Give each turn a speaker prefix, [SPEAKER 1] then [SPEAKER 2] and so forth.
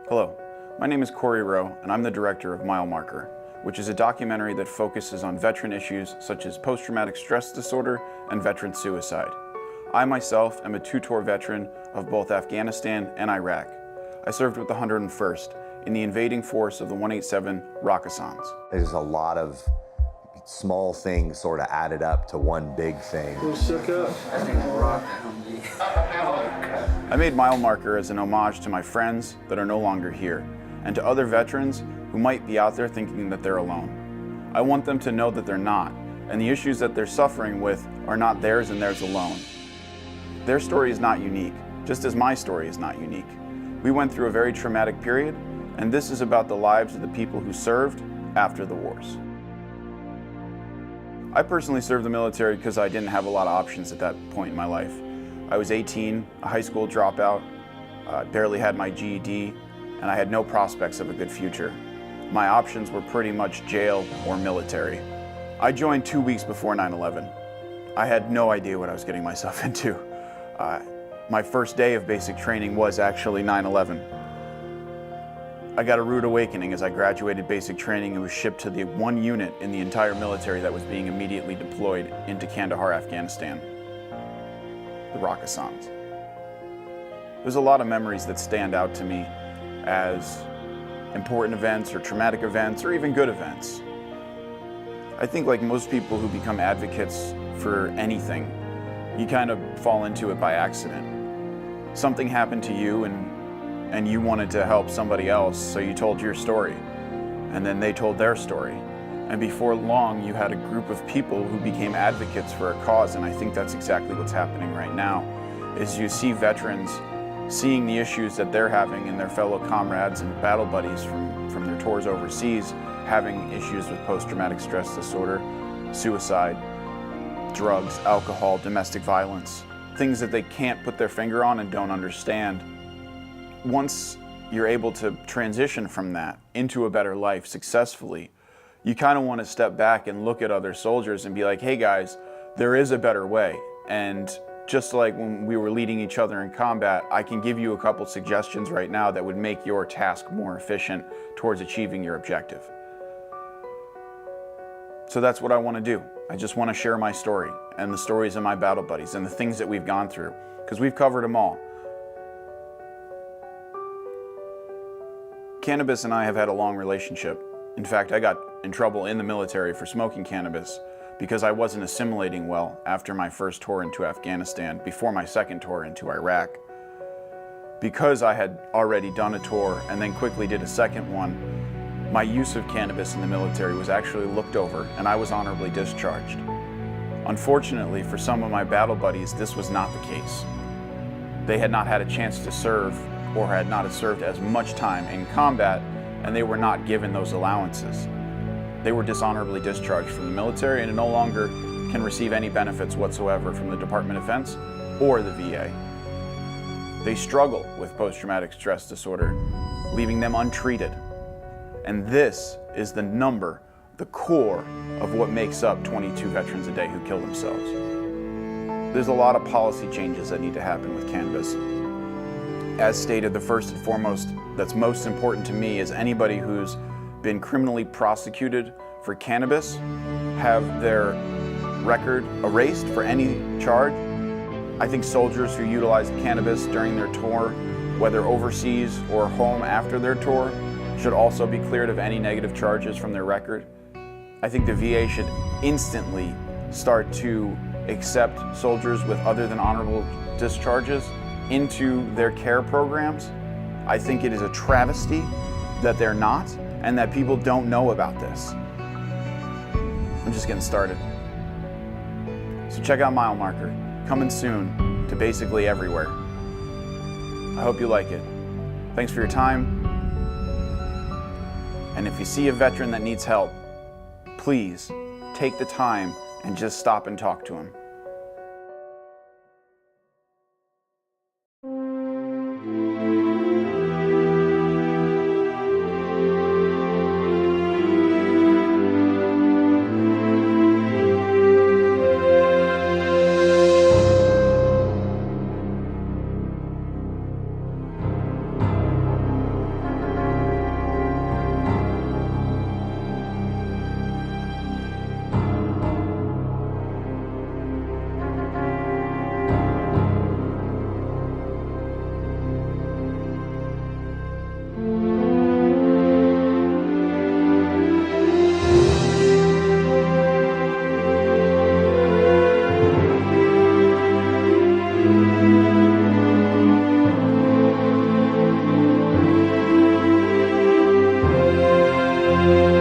[SPEAKER 1] Hello, my name is Korey Rowe, and I'm the director of Mile Marker, which is a documentary that focuses on veteran issues such as post-traumatic stress disorder and veteran suicide. I myself am a two-tour veteran of both Afghanistan and Iraq. I served with the 101st in the invading force of the 187 Rakkasans.
[SPEAKER 2] There's a lot of small things sort of added up to one big thing.
[SPEAKER 1] I made Mile Marker as an homage to my friends that are no longer here, and to other veterans who might be out there thinking that they're alone. I want them to know that they're not, and the issues that they're suffering with are not theirs and theirs alone. Their story is not unique, just as my story is not unique. We went through a very traumatic period, and this is about the lives of the people who served after the wars. I personally served the military because I didn't have a lot of options at that point in my life. I was 18, a high school dropout, barely had my GED, and I had no prospects of a good future. My options were pretty much jail or military. I joined 2 weeks before 9/11. I had no idea what I was getting myself into. My first day of basic training was actually 9/11. I got a rude awakening as I graduated basic training and was shipped to the one unit in the entire military that was being immediately deployed into Kandahar, Afghanistan, the Rakkasans. There's a lot of memories that stand out to me as important events or traumatic events or even good events. I think like most people who become advocates for anything, you kind of fall into it by accident. Something happened to you and you wanted to help somebody else, so you told your story, and then they told their story. And before long, you had a group of people who became advocates for a cause, and I think that's exactly what's happening right now, is you see veterans seeing the issues that they're having and their fellow comrades and battle buddies from their tours overseas having issues with post-traumatic stress disorder, suicide, drugs, alcohol, domestic violence, things that they can't put their finger on and don't understand. Once you're able to transition from that into a better life successfully, you kind of want to step back and look at other soldiers and be like, hey guys, there is a better way. And just like when we were leading each other in combat, I can give you a couple suggestions right now that would make your task more efficient towards achieving your objective. So that's what I want to do. I just want to share my story and the stories of my battle buddies and the things that we've gone through, because we've covered them all. Cannabis and I have had a long relationship. In fact, I got in trouble in the military for smoking cannabis because I wasn't assimilating well after my first tour into Afghanistan, before my second tour into Iraq. Because I had already done a tour and then quickly did a second one, my use of cannabis in the military was actually looked over and I was honorably discharged. Unfortunately, for some of my battle buddies, this was not the case. They had not had a chance to serve or had not served as much time in combat, and they were not given those allowances. They were dishonorably discharged from the military and no longer can receive any benefits whatsoever from the Department of Defense or the VA. They struggle with post-traumatic stress disorder, leaving them untreated. And this is the number, the core of what makes up 22 veterans a day who kill themselves. There's a lot of policy changes that need to happen with cannabis. As stated, the first and foremost that's most important to me is anybody who's been criminally prosecuted for cannabis have their record erased for any charge. I think soldiers who utilize cannabis during their tour, whether overseas or home after their tour, should also be cleared of any negative charges from their record. I think the VA should instantly start to accept soldiers with other than honorable discharges into their care programs. I think it is a travesty that they're not and that people don't know about this. I'm just getting started. So check out Mile Marker, coming soon to basically everywhere. I hope you like it. Thanks for your time. And if you see a veteran that needs help, please take the time and just stop and talk to him.
[SPEAKER 3] you.